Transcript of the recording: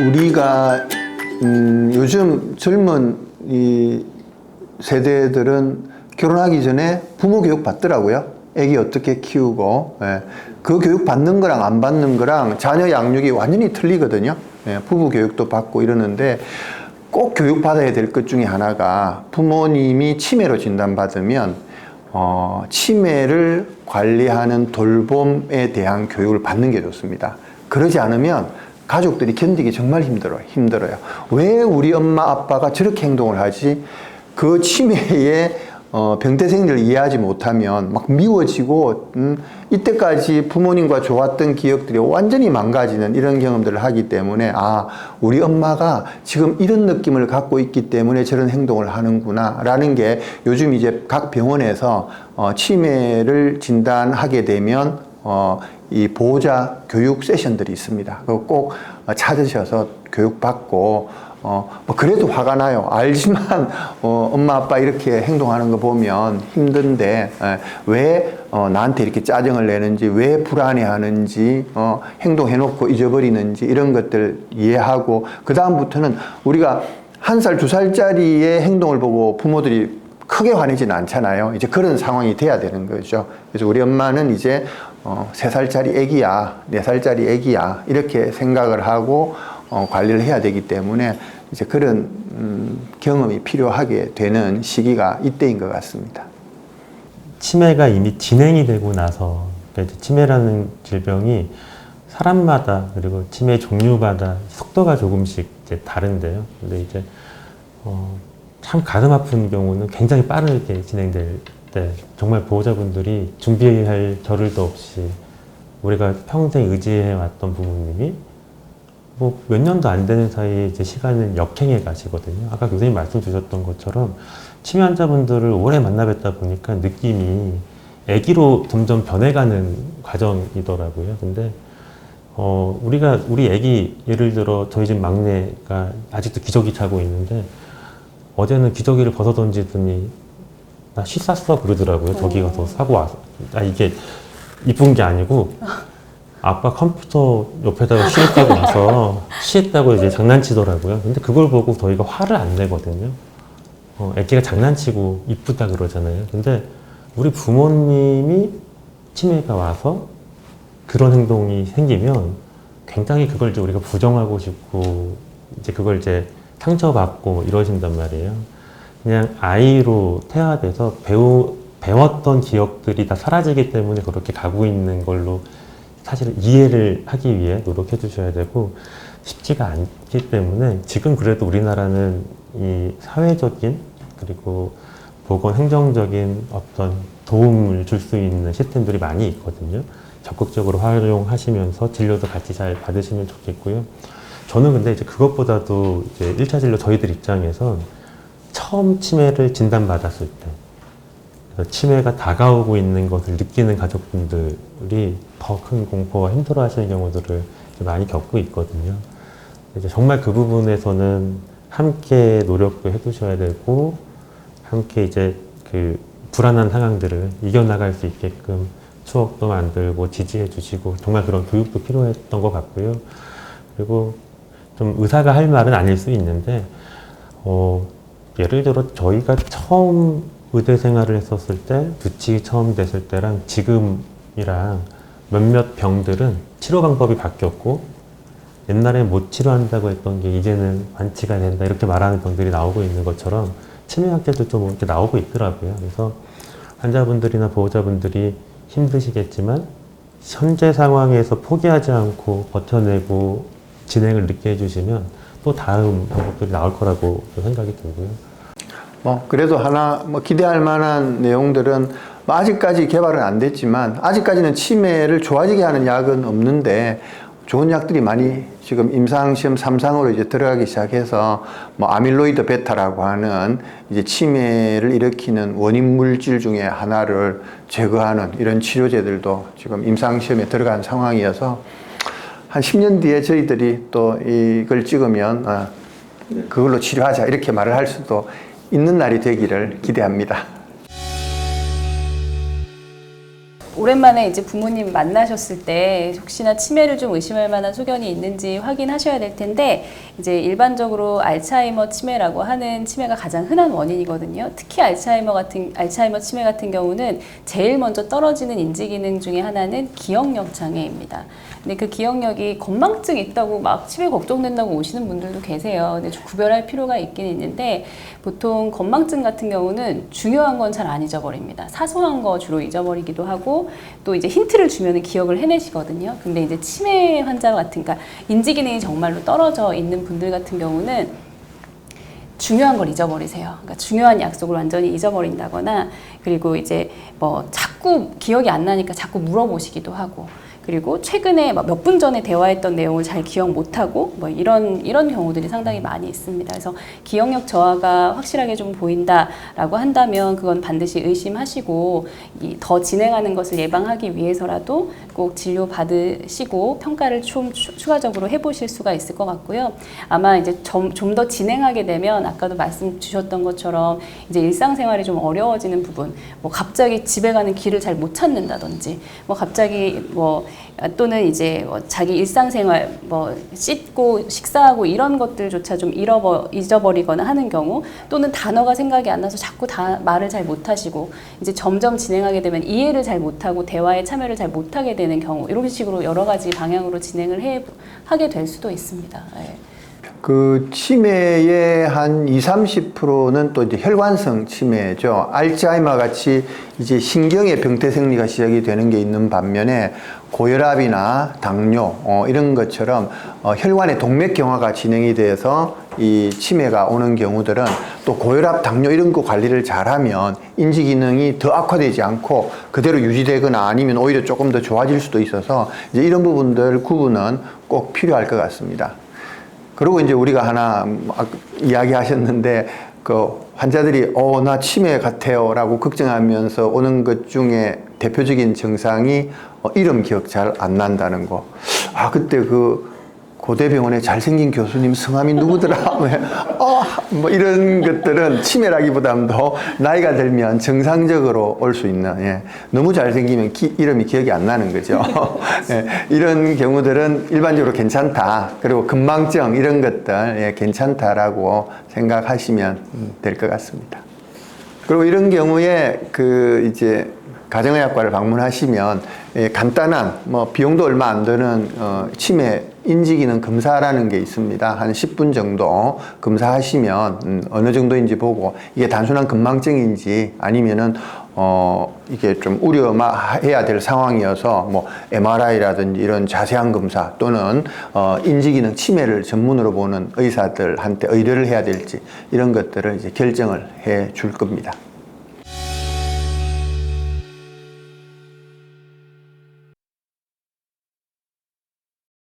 우리가 요즘 젊은 이 세대들은 결혼하기 전에 부모 교육 받더라고요. 애기 어떻게 키우고, 예. 그 교육 받는 거랑 안 받는 거랑 자녀 양육이 완전히 틀리거든요. 예. 부부 교육도 받고 이러는데 꼭 교육 받아야 될 것 중에 하나가 부모님이 치매로 진단받으면 치매를 관리하는 돌봄에 대한 교육을 받는 게 좋습니다. 그러지 않으면 가족들이 견디기 정말 힘들어요. 왜 우리 엄마 아빠가 저렇게 행동을 하지? 그 치매의 병태생들을 이해하지 못하면 막 미워지고 이때까지 부모님과 좋았던 기억들이 완전히 망가지는 이런 경험들을 하기 때문에 우리 엄마가 지금 이런 느낌을 갖고 있기 때문에 저런 행동을 하는구나 라는 게 요즘 이제 각 병원에서 치매를 진단하게 되면 이 보호자 교육 세션들이 있습니다. 그거 꼭 찾으셔서 교육받고 그래도 화가 나요. 알지만 엄마 아빠 이렇게 행동하는 거 보면 힘든데 왜 나한테 이렇게 짜증을 내는지, 왜 불안해하는지, 행동해놓고 잊어버리는지 이런 것들 이해하고 그 다음부터는 우리가 1살, 2살짜리의 행동을 보고 부모들이 크게 화내지는 않잖아요. 이제 그런 상황이 돼야 되는 거죠. 그래서 우리 엄마는 이제 3살짜리 애기야, 4살짜리 애기야 이렇게 생각을 하고 관리를 해야 되기 때문에 이제 그런 경험이 필요하게 되는 시기가 이때인 것 같습니다. 치매가 이미 진행이 되고 나서, 그러니까 이제 치매라는 질병이 사람마다 그리고 치매 종류마다 속도가 조금씩 이제 다른데요. 근데 이제 참 가슴 아픈 경우는 굉장히 빠르게 진행될 때 정말 보호자분들이 준비할 겨를도 없이 우리가 평생 의지해 왔던 부모님이 뭐 몇 년도 안 되는 사이에 이제 시간을 역행해 가시거든요. 아까 교수님 말씀 주셨던 것처럼 치매 환자분들을 오래 만나 뵙다 보니까 느낌이 아기로 점점 변해가는 과정이더라고요. 근데 우리 아기 예를 들어 저희 집 막내가 아직도 기저귀 차고 있는데 어제는 기저귀를 벗어 던지더니 나 시 쌌어 그러더라고요. 저기 가서 사고 와서. 이게 이쁜 게 아니고 아빠 컴퓨터 옆에다가 시했다고 와서 시했다고 이제 장난치더라고요. 근데 그걸 보고 저희가 화를 안 내거든요. 애기가 장난치고 이쁘다 그러잖아요. 근데 우리 부모님이 치매가 와서 그런 행동이 생기면 굉장히 그걸 이제 우리가 부정하고 싶고 이제 그걸 이제 상처받고 이러신단 말이에요. 그냥 아이로 태아돼서 배웠던 기억들이 다 사라지기 때문에 그렇게 가고 있는 걸로 사실 이해를 하기 위해 노력해 주셔야 되고 쉽지가 않기 때문에 지금 그래도 우리나라는 이 사회적인 그리고 보건 행정적인 어떤 도움을 줄 수 있는 시스템들이 많이 있거든요. 적극적으로 활용하시면서 진료도 같이 잘 받으시면 좋겠고요. 저는 근데 이제 그것보다도 이제 1차 진료 저희들 입장에선 처음 치매를 진단받았을 때 치매가 다가오고 있는 것을 느끼는 가족분들이 더 큰 공포와 힘들어 하시는 경우들을 많이 겪고 있거든요. 이제 정말 그 부분에서는 함께 노력도 해 두셔야 되고, 함께 이제 그 불안한 상황들을 이겨나갈 수 있게끔 추억도 만들고 지지해 주시고, 정말 그런 교육도 필요했던 것 같고요. 그리고 좀 의사가 할 말은 아닐 수 있는데, 예를 들어 저희가 처음 의대 생활을 했었을 때, 두치 처음 됐을 때랑 지금이랑 몇몇 병들은 치료 방법이 바뀌었고, 옛날에 못 치료한다고 했던 게 이제는 완치가 된다 이렇게 말하는 병들이 나오고 있는 것처럼 치매학자도 좀 이렇게 나오고 있더라고요. 그래서 환자분들이나 보호자분들이 힘드시겠지만 현재 상황에서 포기하지 않고 버텨내고 진행을 늦게 해주시면 또 다음 방법들이 나올 거라고 생각이 들고요. 그래도 하나 기대할 만한 내용들은 아직까지 개발은 안 됐지만 아직까지는 치매를 좋아지게 하는 약은 없는데 좋은 약들이 많이 지금 임상시험 3상으로 이제 들어가기 시작해서 아밀로이드 베타라고 하는 이제 치매를 일으키는 원인 물질 중에 하나를 제거하는 이런 치료제들도 지금 임상시험에 들어간 상황이어서 한 10년 뒤에 저희들이 또 이걸 찍으면 그걸로 치료하자 이렇게 말을 할 수도 있는 날이 되기를 기대합니다. 오랜만에 이제 부모님 만나셨을 때 혹시나 치매를 좀 의심할 만한 소견이 있는지 확인하셔야 될 텐데, 이제 일반적으로 알츠하이머 치매라고 하는 치매가 가장 흔한 원인이거든요. 특히 알츠하이머 치매 같은 경우는 제일 먼저 떨어지는 인지 기능 중에 하나는 기억력 장애입니다. 근데 그 기억력이 건망증 있다고 막 치매 걱정된다고 오시는 분들도 계세요. 근데 좀 구별할 필요가 있긴 있는데, 보통 건망증 같은 경우는 중요한 건 잘 안 잊어버립니다. 사소한 거 주로 잊어버리기도 하고, 또 이제 힌트를 주면 기억을 해내시거든요. 근데 이제 치매 환자 같은, 그러니까 인지 기능이 정말로 떨어져 있는 분들 같은 경우는 중요한 걸 잊어버리세요. 그러니까 중요한 약속을 완전히 잊어버린다거나, 그리고 이제 뭐 자꾸 기억이 안 나니까 자꾸 물어보시기도 하고, 그리고 최근에 몇 분 전에 대화했던 내용을 잘 기억 못하고 뭐 이런 경우들이 상당히 많이 있습니다. 그래서 기억력 저하가 확실하게 좀 보인다라고 한다면 그건 반드시 의심하시고, 더 진행하는 것을 예방하기 위해서라도 꼭 진료 받으시고 평가를 좀 추가적으로 해보실 수가 있을 것 같고요. 아마 이제 좀 더 진행하게 되면 아까도 말씀 주셨던 것처럼 이제 일상생활이 좀 어려워지는 부분, 뭐 갑자기 집에 가는 길을 잘 못 찾는다든지, 뭐 갑자기 또는 이제 자기 일상생활 씻고 식사하고 이런 것들조차 좀 잊어버리거나 하는 경우, 또는 단어가 생각이 안 나서 자꾸 말을 잘 못하시고, 이제 점점 진행하게 되면 이해를 잘 못하고 대화에 참여를 잘 못하게 되는 경우, 이런 식으로 여러 가지 방향으로 진행을 하게 될 수도 있습니다. 네. 그 치매의 한 20-30%는 또 이제 혈관성 치매죠. 알츠하이머 같이 이제 신경의 병태 생리가 시작이 되는 게 있는 반면에 고혈압이나 당뇨 이런 것처럼 혈관의 동맥 경화가 진행이 돼서 이 치매가 오는 경우들은 또 고혈압, 당뇨 이런 거 관리를 잘하면 인지 기능이 더 악화되지 않고 그대로 유지되거나 아니면 오히려 조금 더 좋아질 수도 있어서 이제 이런 부분들 구분은 꼭 필요할 것 같습니다. 그리고 이제 우리가 하나 이야기하셨는데, 그 환자들이 나 치매 같아요 라고 걱정하면서 오는 것 중에 대표적인 증상이 이름 기억 잘 안 난다는 거. 그때 그 고대병원에 잘생긴 교수님 성함이 누구더라? 뭐 이런 것들은 치매라기보다는 더 나이가 들면 정상적으로 올 수 있는, 너무 잘생기면 이름이 기억이 안 나는 거죠. 이런 경우들은 일반적으로 괜찮다. 그리고 건망증 이런 것들 괜찮다라고 생각하시면 될 것 같습니다. 그리고 이런 경우에 이제 가정의학과를 방문하시면 간단한 비용도 얼마 안 드는 치매 인지기능 검사라는 게 있습니다. 한 10분 정도 검사하시면 어느 정도인지 보고 이게 단순한 건망증인지 아니면은 이게 좀 우려해야 될 상황이어서 MRI라든지 이런 자세한 검사 또는 인지기능 치매를 전문으로 보는 의사들한테 의뢰를 해야 될지 이런 것들을 이제 결정을 해 줄 겁니다.